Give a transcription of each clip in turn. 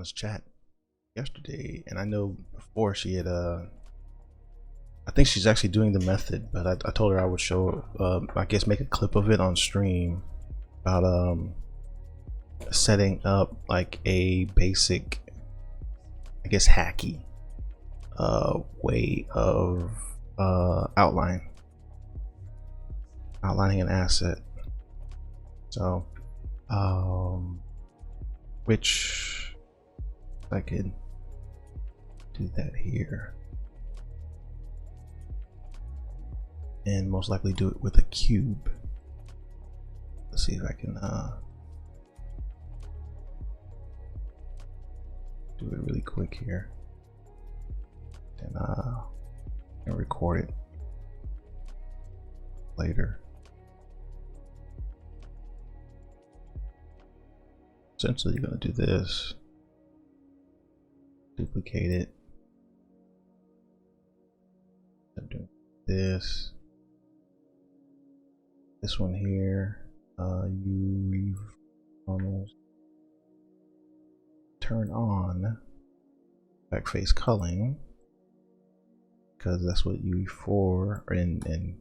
this chat yesterday, and I know before she had I think she's actually doing the method, but I told her I would show I guess make a clip of it on stream about setting up like a basic, I guess, hacky way of outlining an asset. So which I could do that here and most likely do it with a cube. Let's see if I can do it really quick here and record it later. Essentially, you're going to do this, duplicate it, I'm doing this one here, you almost turn on backface culling, because that's what UE4 and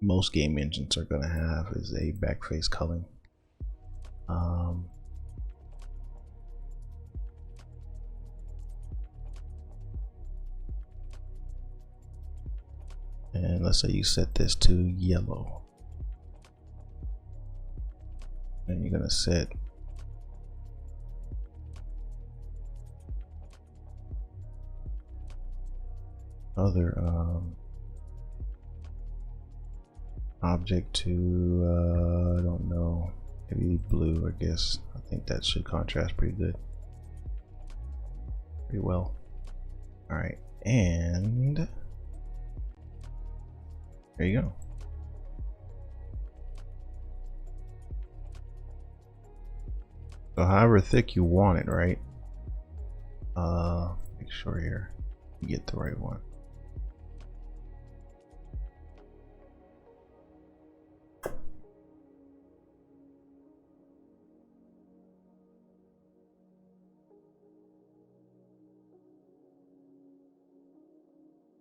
most game engines are going to have, is a backface culling. And let's say you set this to yellow, and you're gonna set other object to I don't know, maybe blue. I guess I think that should contrast pretty good, pretty well. All right, and there you go. So however thick you want it, right? Make sure here you get the right one.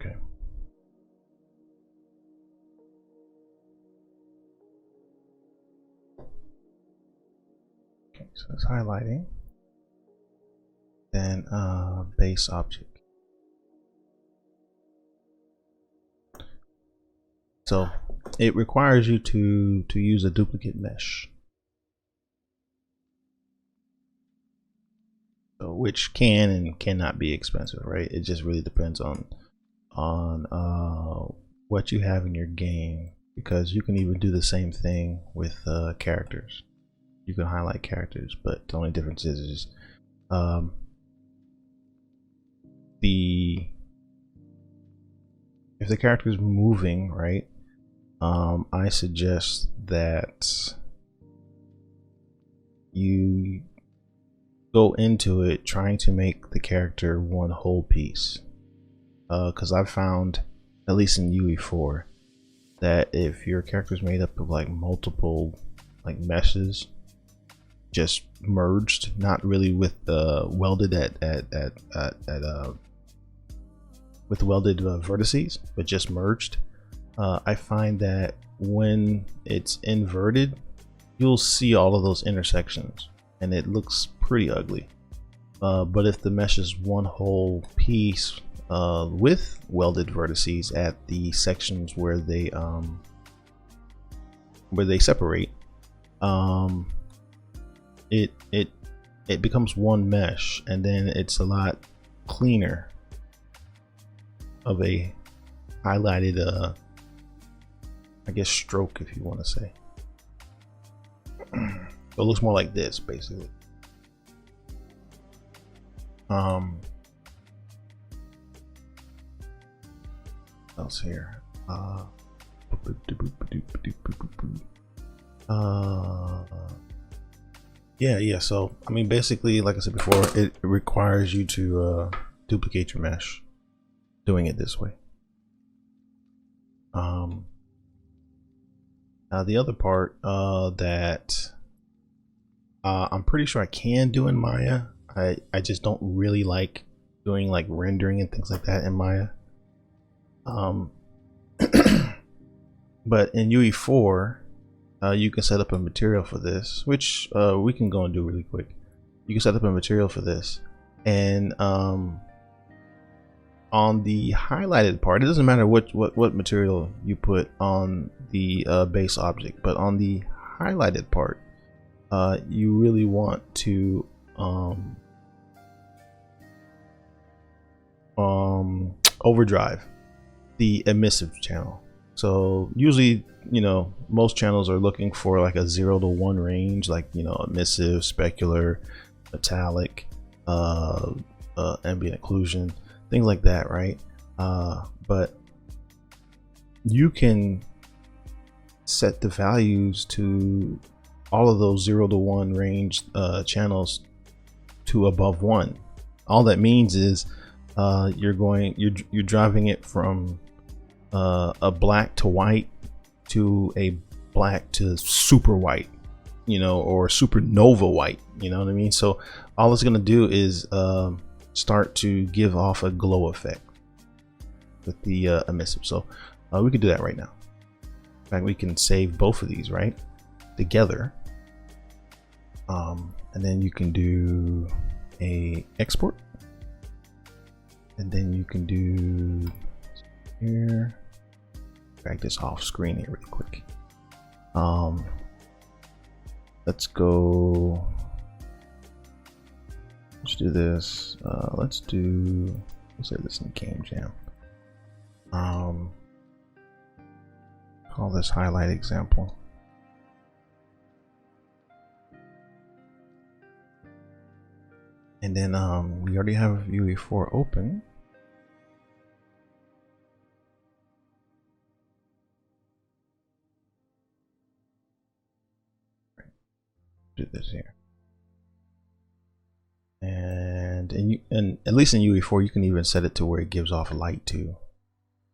Okay. Okay, so it's highlighting. Then base object. So it requires you to use a duplicate mesh, so which can and cannot be expensive, right? It just really depends on what you have in your game, because you can even do the same thing with characters. You can highlight characters, but the only difference is if the character is moving, right? I suggest that you go into it trying to make the character one whole piece, because I've found, at least in UE4, that if your character is made up of like multiple like meshes just merged, not really with welded with welded vertices, but just merged, I find that when it's inverted, you'll see all of those intersections and it looks pretty ugly. But if the mesh is one whole piece with welded vertices at the sections where they separate, it becomes one mesh, and then it's a lot cleaner of a highlighted I guess stroke, if you want to say. It looks more like this basically. Else here, yeah, so I mean, basically, like I said before, it requires you to duplicate your mesh doing it this way. Now the other part that I'm pretty sure I can do in Maya, I I just don't really like doing like rendering and things like that in Maya. But in UE4, you can set up a material for this, which we can go and do really quick. You can set up a material for this, and on the highlighted part, it doesn't matter what material you put on the base object, but on the highlighted part, you really want to overdrive the emissive channel. So usually, you know, most channels are looking for like a 0 to 1 range, like, you know, emissive, specular, metallic, ambient occlusion, things like that, right? But you can set the values to all of those 0 to 1 range channels to above 1. All that means is you're driving it from a black to white to a black to super white, you know, or supernova white, you know what I mean? So all it's going to do is start to give off a glow effect with the emissive. So we could do that right now. In fact, we can save both of these right together, and then you can do a export, and then you can do here. Drag this off screen here really quick. Let's go. Let's do this. Let's say this in Game Jam. Call this highlight example. And then we already have UE4 open. Do this here, and at least in UE4 you can even set it to where it gives off light too.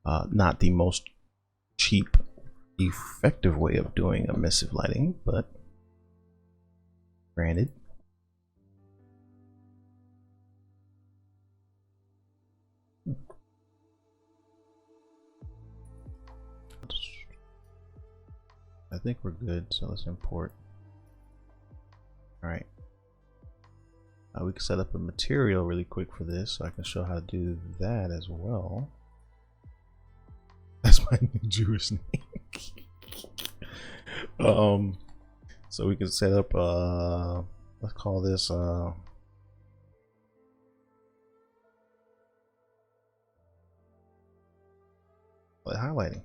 Not the most cheap, effective way of doing emissive lighting, but granted. I think we're good, so let's import. All right, we can set up a material really quick for this, so I can show how to do that as well. That's my new Jewish name. So we can set up let's call this highlighting.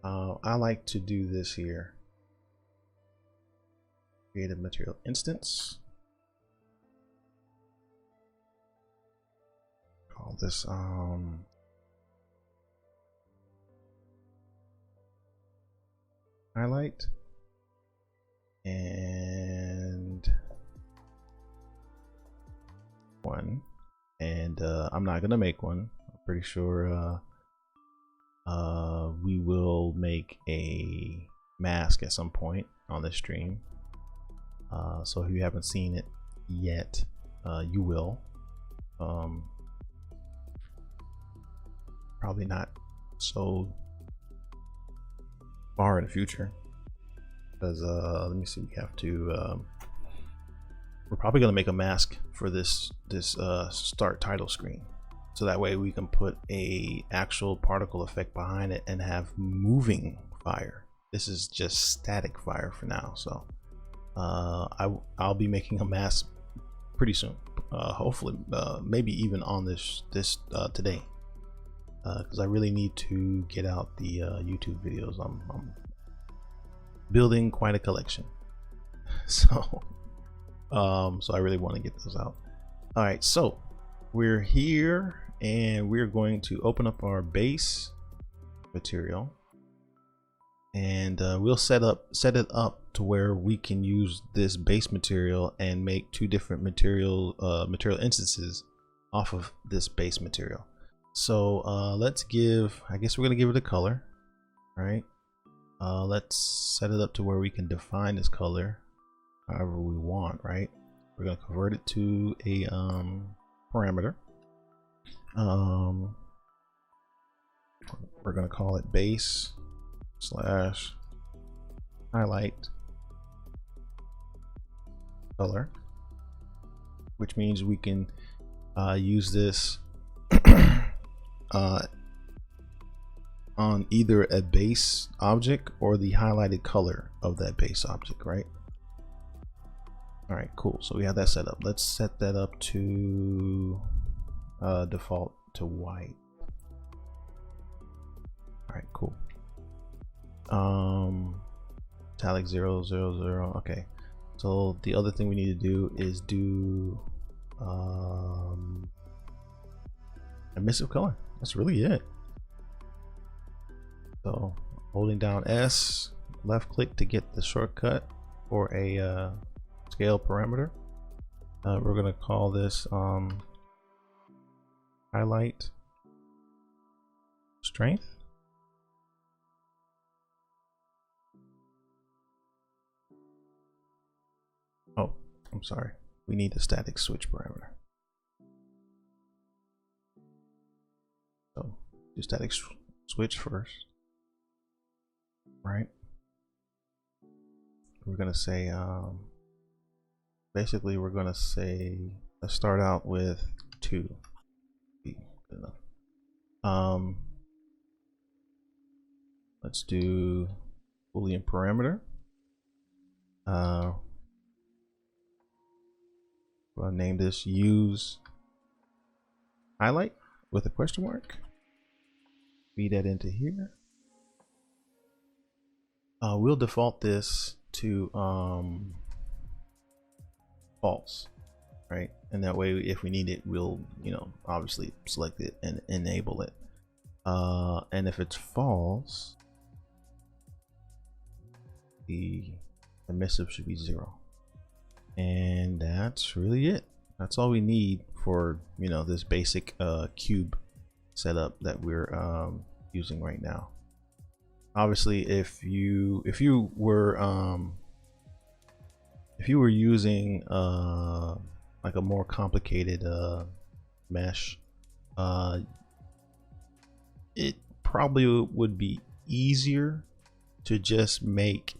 I like to do this here. Create a material instance. Call this highlight, and one. And I'm not gonna make one. I'm pretty sure we will make a mask at some point on this stream. So if you haven't seen it yet, you will. Probably not so far in the future, because let me see, we have to we're probably going to make a mask for this start title screen, so that way we can put a actual particle effect behind it and have moving fire. This is just static fire for now, so I'll be making a mask pretty soon, hopefully maybe even on this today, because I really need to get out the YouTube videos. I'm building quite a collection, so I really want to get those out. All right, so we're here and we're going to open up our base material, and we'll set it up to where we can use this base material and make two different material instances off of this base material. So let's give, I guess we're gonna give it a color, right? Let's set it up to where we can define this color however we want, right? We're going to convert it to a parameter. We're going to call it base slash highlight color, which means we can use this on either a base object or the highlighted color of that base object, right? All right, cool. So we have that set up. Let's set that up to default to white. All right, cool. Italic 0, 0, 0. Okay. So the other thing we need to do is do emissive color. That's really it. So holding down S, left click to get the shortcut for a scale parameter. We're going to call this highlight strength. Oh, I'm sorry. We need the static switch parameter. So do static switch first, right? We're going to say, basically we're going to say, let's start out with 2. Good enough. Let's do Boolean parameter. We'll name this use highlight with a question mark. Feed that into here. We'll default this to false, right? And that way, if we need it, we'll, obviously select it and enable it. And if it's false, the emissive should be 0. And that's really it. That's all we need for this basic cube setup that we're using right now. Obviously, if you were using like a more complicated mesh, it probably would be easier to just make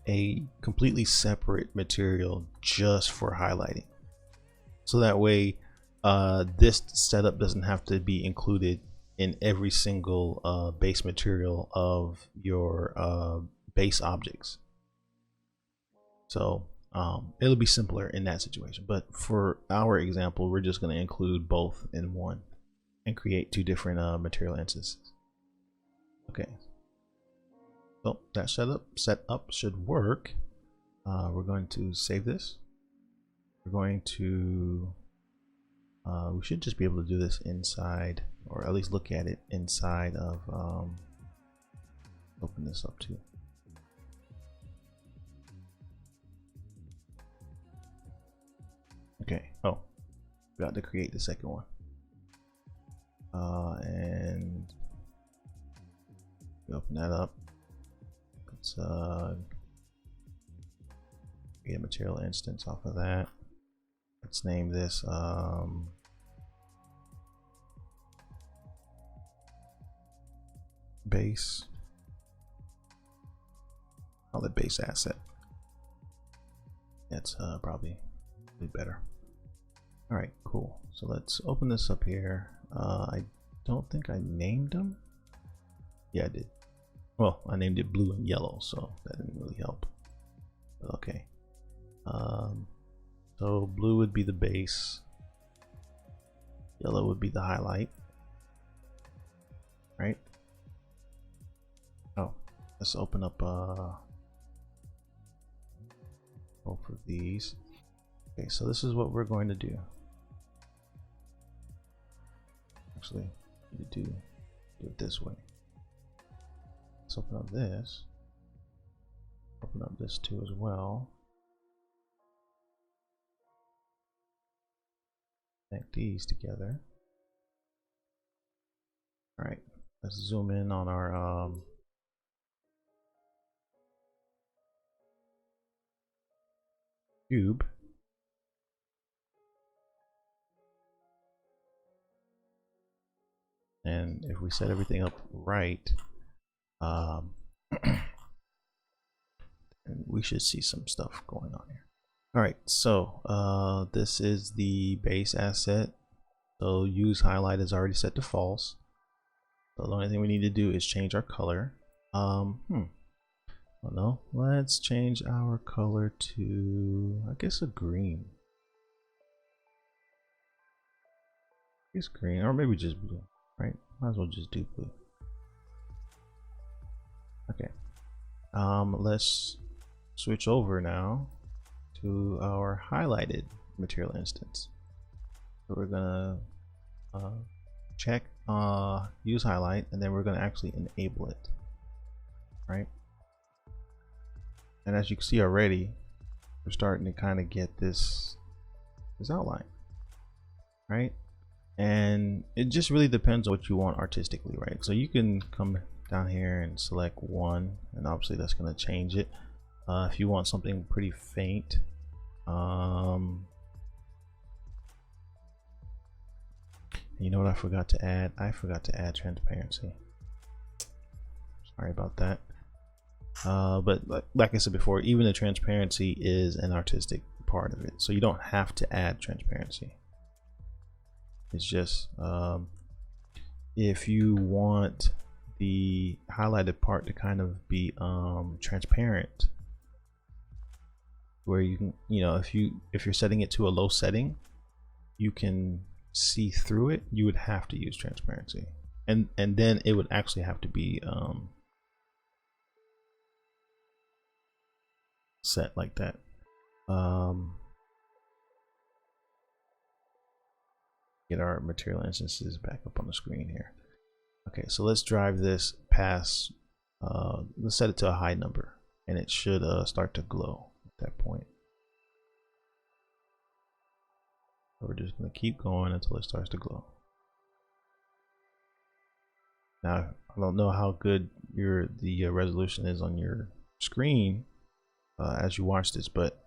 a completely separate material just for highlighting, so that way this setup doesn't have to be included in every single base material of your base objects. So it'll be simpler in that situation, but for our example, we're just going to include both in one and create 2 different material instances. Okay, so that setup should work. We're going to save this. We're going to we should just be able to do this inside, or at least look at it inside of open this up too. Okay, oh, we got to create the second one. And open that up. Let's create a material instance off of that. Let's name this base. Call it base asset. That's probably better. All right, cool. So let's open this up here. I don't think I named them. Yeah, I did. Well, I named it blue and yellow, so that didn't really help. But okay. So blue would be the base. Yellow would be the highlight. Right? Oh, let's open up both of these. Okay, so this is what we're going to do. Actually, you do it this way. Let's open up this. Open up this too as well. Connect these together. All right, let's zoom in on our cube. And if we set everything up right, we should see some stuff going on here. All right, so this is the base asset. So use highlight is already set to false. So the only thing we need to do is change our color. Well, no, let's change our color to, I guess, a green. It's green, or maybe just blue, right? Might as well just do blue. Okay. Let's switch over now to our highlighted material instance. So we're gonna check use highlight, and then we're gonna actually enable it, right? And as you can see already, we're starting to kind of get this outline, right? And it just really depends on what you want artistically, right? So you can come down here and select one, and obviously that's going to change it. If you want something pretty faint, you know what I forgot to add? I forgot to add transparency. Sorry about that. But like I said before, even the transparency is an artistic part of it, so you don't have to add transparency. It's just if you want the highlighted part to kind of be transparent, where you can, you know, if you're setting it to a low setting, you can see through it, you would have to use transparency, and then it would actually have to be set like that. Get our material instances back up on the screen here. Okay, so let's drive this past, let's set it to a high number, and it should start to glow at that point. So we're just going to keep going until it starts to glow. Now, I don't know how good the resolution is on your screen as you watch this, but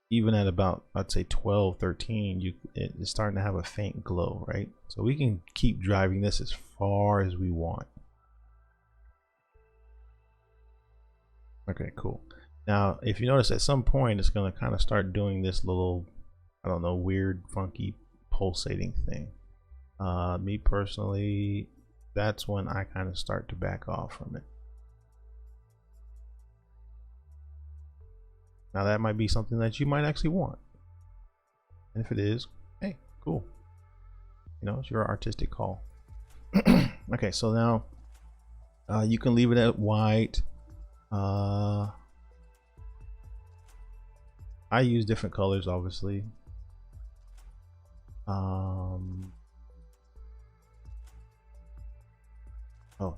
even at about, I'd say 12, 13, it's starting to have a faint glow, right? So we can keep driving this as far as we want. Okay, cool. Now, if you notice, at some point, it's going to kind of start doing this little, I don't know, weird, funky, pulsating thing. Me personally, that's when I kind of start to back off from it. Now that might be something that you might actually want, and if it is, hey, cool. You know, it's your artistic call. Okay, so now you can leave it at white. I use different colors, obviously. Oh,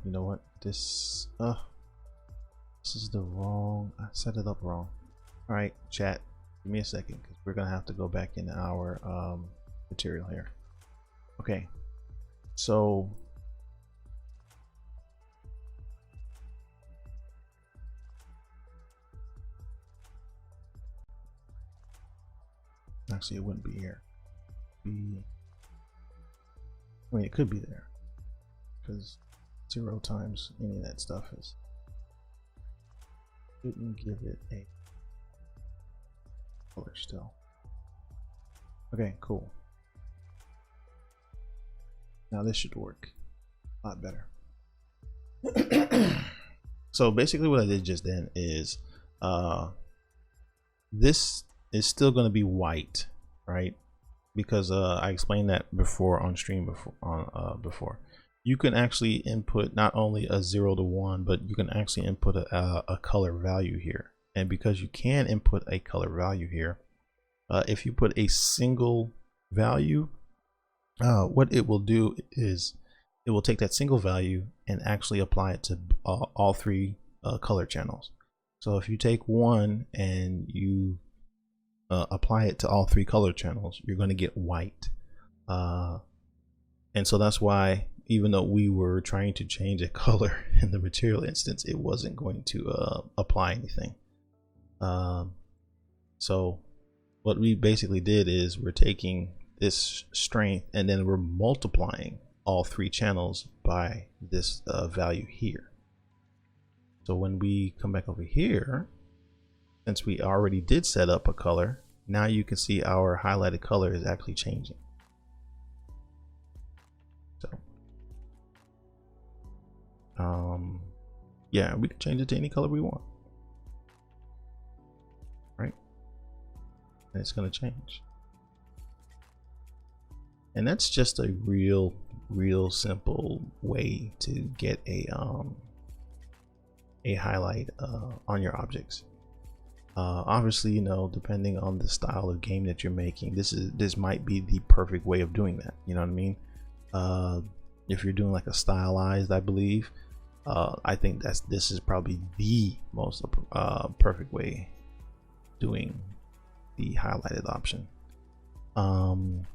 you know what? This is the wrong. I set it up wrong. All right, chat, give me a second, because we're gonna have to go back in our material here. Okay, so actually it wouldn't be here. I mean, it could be there, because 0 times any of that stuff is, couldn't give it a color still. Okay, cool. Now this should work a lot better. So basically what I did just then is this is still going to be white, right? Because I explained that before on stream before. You can actually input not only a 0 to 1, but you can actually input a color value here. And because you can input a color value here, if you put a single value, what it will do is it will take that single value and actually apply it to all 3 color channels. So if you take 1 and you apply it to all 3 color channels, you're going to get white. And so that's why, even though we were trying to change a color in the material instance, it wasn't going to apply anything. So what we basically did is we're taking this strength and then we're multiplying all three channels by this value here. So when we come back over here, since we already did set up a color, now you can see our highlighted color is actually changing. So yeah, we can change it to any color we want, right? And it's going to change. And that's just a real simple way to get a highlight on your objects. Obviously, you know, depending on the style of game that you're making, this might be the perfect way of doing that. You know what I mean? If you're doing like a stylized, I believe, I think this is probably the most perfect way doing the highlighted option. I'm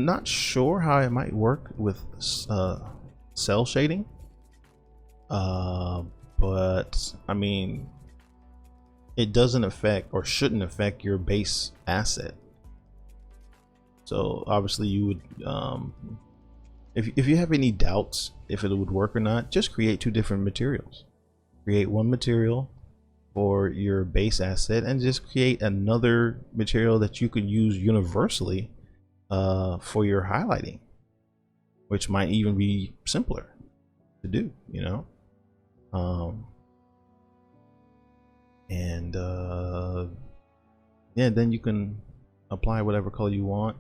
not sure how it might work with cell shading, but I mean, it doesn't affect or shouldn't affect your base asset. So obviously you would, if you have any doubts if it would work or not, just create two different materials. Create one material for your base asset and just create another material that you could use universally for your highlighting, which might even be simpler to do, you know. Yeah, then you can apply whatever color you want.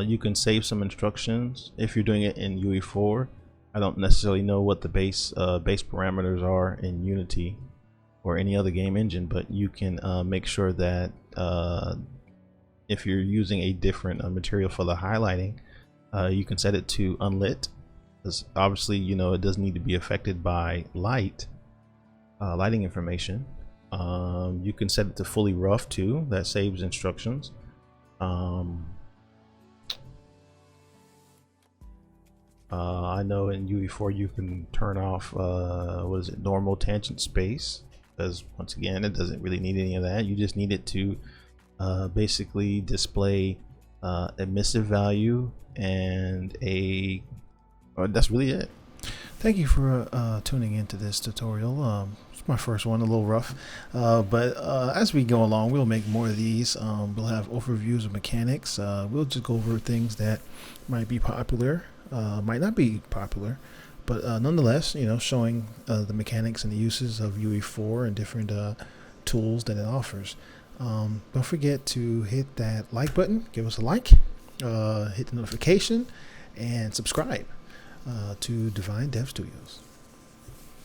You can save some instructions if you're doing it in UE4. I don't necessarily know what the base parameters are in Unity or any other game engine, but you can make sure that if you're using a different material for the highlighting, you can set it to unlit, because obviously, you know, it doesn't need to be affected by lighting information. You can set it to fully rough too. That saves instructions. I know in UE4 you can turn off what is it, normal tangent space, because once again it doesn't really need any of that. You just need it to basically display emissive value and that's really it. Thank you for tuning into this tutorial. It's my first one, a little rough, but as we go along, we'll make more of these. We'll have overviews of mechanics. We'll just go over things that might be popular, might not be popular, but nonetheless, you know, showing the mechanics and the uses of UE4 and different tools that it offers. Don't forget to hit that like button, give us a like, hit the notification, and subscribe to Divine Dev Studios.